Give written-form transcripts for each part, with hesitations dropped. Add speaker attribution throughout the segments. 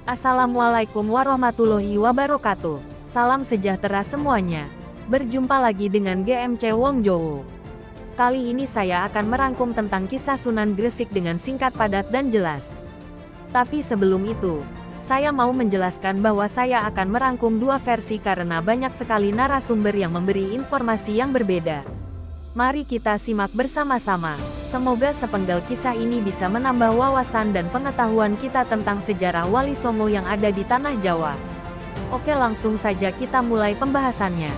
Speaker 1: Assalamualaikum warahmatullahi wabarakatuh. Salam sejahtera semuanya. Berjumpa lagi dengan GMC Wong Jowo. Kali ini saya akan merangkum tentang kisah Sunan Gresik dengan singkat, padat, dan jelas. Tapi sebelum itu, saya mau menjelaskan bahwa saya akan merangkum dua versi karena banyak sekali narasumber yang memberi informasi yang berbeda. Mari kita simak bersama-sama. Semoga sepenggal kisah ini bisa menambah wawasan dan pengetahuan kita tentang sejarah Wali Songo yang ada di Tanah Jawa. Oke, langsung saja kita mulai pembahasannya.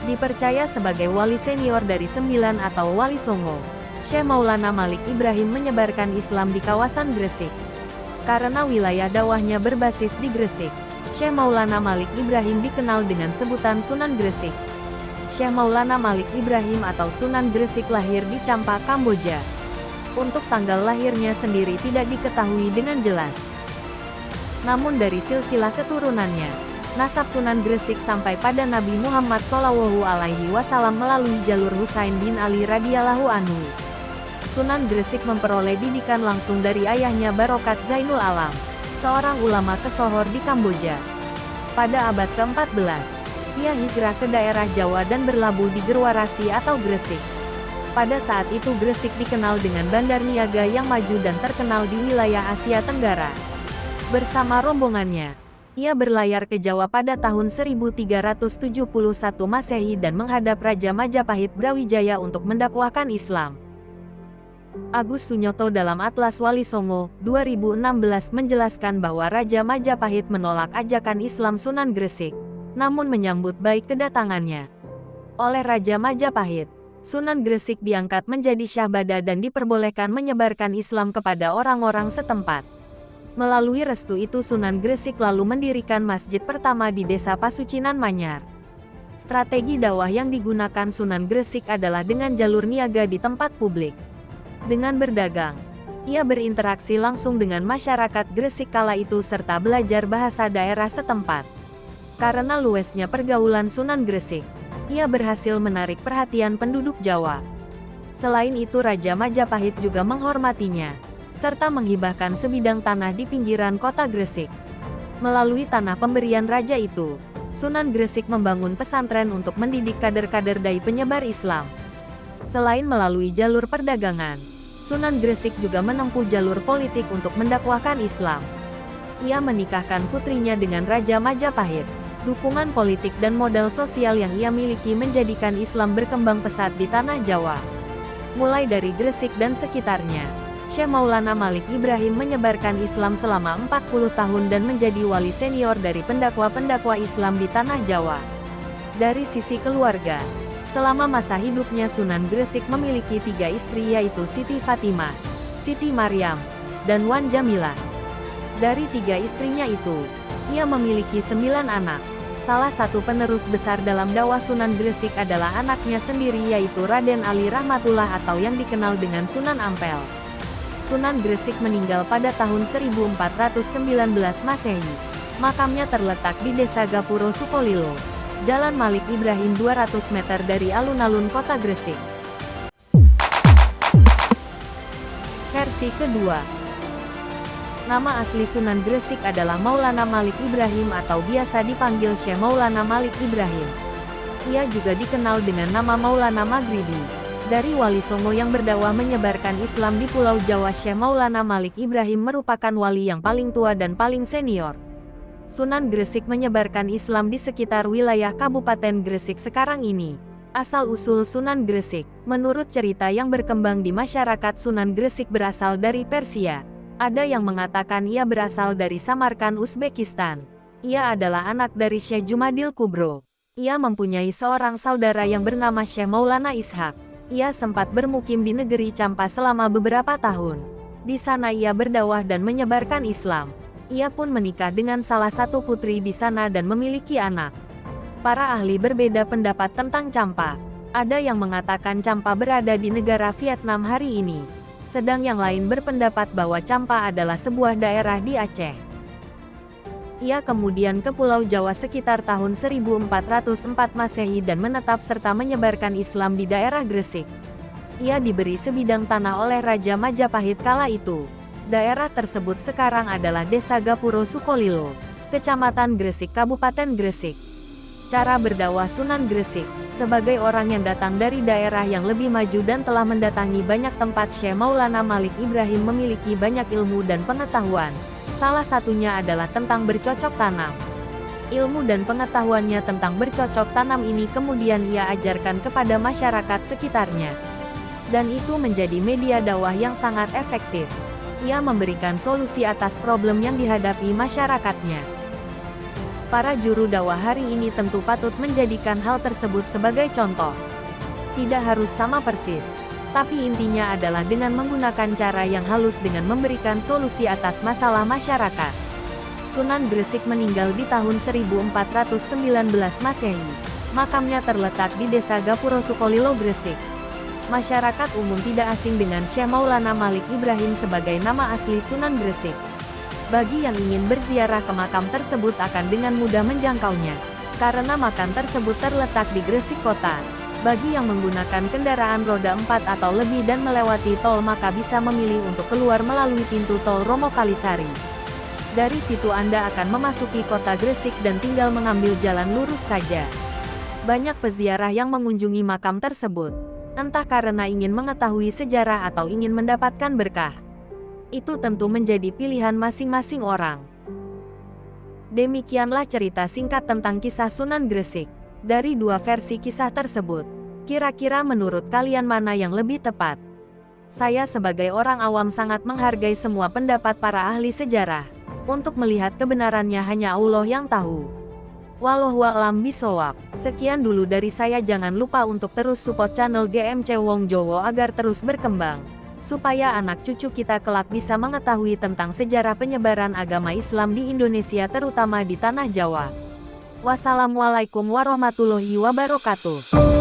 Speaker 1: Dipercaya sebagai wali senior dari 9 atau Wali Songo, Syekh Maulana Malik Ibrahim menyebarkan Islam di kawasan Gresik. Karena wilayah dakwahnya berbasis di Gresik, Syekh Maulana Malik Ibrahim dikenal dengan sebutan Sunan Gresik. Syekh Maulana Malik Ibrahim atau Sunan Gresik lahir di Champa, Kamboja. Untuk tanggal lahirnya sendiri tidak diketahui dengan jelas. Namun dari silsilah keturunannya, nasab Sunan Gresik sampai pada Nabi Muhammad SAW melalui jalur Husain bin Ali radhiyallahu anhu. Sunan Gresik memperoleh didikan langsung dari ayahnya Barokat Zainul Alam, seorang ulama kesohor di Kamboja. Pada abad ke-14, ia hijrah ke daerah Jawa dan berlabuh di Gerwarasi atau Gresik. Pada saat itu Gresik dikenal dengan bandar niaga yang maju dan terkenal di wilayah Asia Tenggara. Bersama rombongannya, ia berlayar ke Jawa pada tahun 1371 Masehi dan menghadap Raja Majapahit Brawijaya untuk mendakwahkan Islam. Agus Sunyoto dalam Atlas Wali Songo 2016 menjelaskan bahwa Raja Majapahit menolak ajakan Islam Sunan Gresik, namun menyambut baik kedatangannya. Oleh Raja Majapahit, Sunan Gresik diangkat menjadi syahbada dan diperbolehkan menyebarkan Islam kepada orang-orang setempat. Melalui restu itu Sunan Gresik lalu mendirikan masjid pertama di Desa Pasucinan Manyar. Strategi dakwah yang digunakan Sunan Gresik adalah dengan jalur niaga di tempat publik. Dengan berdagang, ia berinteraksi langsung dengan masyarakat Gresik kala itu serta belajar bahasa daerah setempat. Karena luasnya pergaulan Sunan Gresik, ia berhasil menarik perhatian penduduk Jawa. Selain itu Raja Majapahit juga menghormatinya, serta menghibahkan sebidang tanah di pinggiran kota Gresik. Melalui tanah pemberian raja itu, Sunan Gresik membangun pesantren untuk mendidik kader-kader dai penyebar Islam. Selain melalui jalur perdagangan, Sunan Gresik juga menempuh jalur politik untuk mendakwahkan Islam. Ia menikahkan putrinya dengan Raja Majapahit. Dukungan politik dan modal sosial yang ia miliki menjadikan Islam berkembang pesat di Tanah Jawa. Mulai dari Gresik dan sekitarnya, Syekh Maulana Malik Ibrahim menyebarkan Islam selama 40 tahun dan menjadi wali senior dari pendakwa-pendakwa Islam di Tanah Jawa. Dari sisi keluarga, selama masa hidupnya Sunan Gresik memiliki 3 istri yaitu Siti Fatimah, Siti Maryam, dan Wan Jamilah. Dari 3 istrinya itu, ia memiliki 9 anak. Salah satu penerus besar dalam dakwah Sunan Gresik adalah anaknya sendiri yaitu Raden Ali Rahmatullah atau yang dikenal dengan Sunan Ampel. Sunan Gresik meninggal pada tahun 1419 Masehi. Makamnya terletak di Desa Gapuro Sukolilo, Jalan Malik Ibrahim 200 meter dari alun-alun kota Gresik. Versi kedua. Nama asli Sunan Gresik adalah Maulana Malik Ibrahim atau biasa dipanggil Syekh Maulana Malik Ibrahim. Ia juga dikenal dengan nama Maulana Maghribi. Dari Wali Songo yang berdakwah menyebarkan Islam di Pulau Jawa, Syekh Maulana Malik Ibrahim merupakan wali yang paling tua dan paling senior. Sunan Gresik menyebarkan Islam di sekitar wilayah Kabupaten Gresik sekarang ini. Asal-usul Sunan Gresik, menurut cerita yang berkembang di masyarakat, Sunan Gresik berasal dari Persia. Ada yang mengatakan ia berasal dari Samarkand, Uzbekistan. Ia adalah anak dari Syekh Jumadil Kubro. Ia mempunyai seorang saudara yang bernama Syekh Maulana Ishak. Ia sempat bermukim di negeri Champa selama beberapa tahun. Di sana ia berdakwah dan menyebarkan Islam. Ia pun menikah dengan salah satu putri di sana dan memiliki anak. Para ahli berbeda pendapat tentang Champa. Ada yang mengatakan Champa berada di negara Vietnam hari ini, sedang yang lain berpendapat bahwa Champa adalah sebuah daerah di Aceh. Ia kemudian ke Pulau Jawa sekitar tahun 1404 Masehi dan menetap serta menyebarkan Islam di daerah Gresik. Ia diberi sebidang tanah oleh Raja Majapahit kala itu. Daerah tersebut sekarang adalah Desa Gapuro Sukolilo, Kecamatan Gresik, Kabupaten Gresik. Cara berdakwah Sunan Gresik. Sebagai orang yang datang dari daerah yang lebih maju dan telah mendatangi banyak tempat, Syekh Maulana Malik Ibrahim memiliki banyak ilmu dan pengetahuan. Salah satunya adalah tentang bercocok tanam. Ilmu dan pengetahuannya tentang bercocok tanam ini kemudian ia ajarkan kepada masyarakat sekitarnya. Dan itu menjadi media dakwah yang sangat efektif. Ia memberikan solusi atas problem yang dihadapi masyarakatnya. Para juru dakwah hari ini tentu patut menjadikan hal tersebut sebagai contoh. Tidak harus sama persis, tapi intinya adalah dengan menggunakan cara yang halus dengan memberikan solusi atas masalah masyarakat. Sunan Gresik meninggal di tahun 1419 Masehi. Makamnya terletak di Desa Gapuro Sukolilo, Gresik. Masyarakat umum tidak asing dengan Syekh Maulana Malik Ibrahim sebagai nama asli Sunan Gresik. Bagi yang ingin berziarah ke makam tersebut akan dengan mudah menjangkaunya, karena makam tersebut terletak di Gresik Kota. Bagi yang menggunakan kendaraan roda 4 atau lebih dan melewati tol, maka bisa memilih untuk keluar melalui pintu tol Romo Kalisari. Dari situ Anda akan memasuki kota Gresik dan tinggal mengambil jalan lurus saja. Banyak peziarah yang mengunjungi makam tersebut, entah karena ingin mengetahui sejarah atau ingin mendapatkan berkah. Itu tentu menjadi pilihan masing-masing orang. Demikianlah cerita singkat tentang kisah Sunan Gresik. Dari dua versi kisah tersebut, kira-kira menurut kalian mana yang lebih tepat? Saya sebagai orang awam sangat menghargai semua pendapat para ahli sejarah. Untuk melihat kebenarannya hanya Allah yang tahu. Wallahu a'lam bishawab. Sekian dulu dari saya, jangan lupa untuk terus support channel GMC Wong Jowo agar terus berkembang. Supaya anak cucu kita kelak bisa mengetahui tentang sejarah penyebaran agama Islam di Indonesia terutama di Tanah Jawa. Wassalamualaikum warahmatullahi wabarakatuh.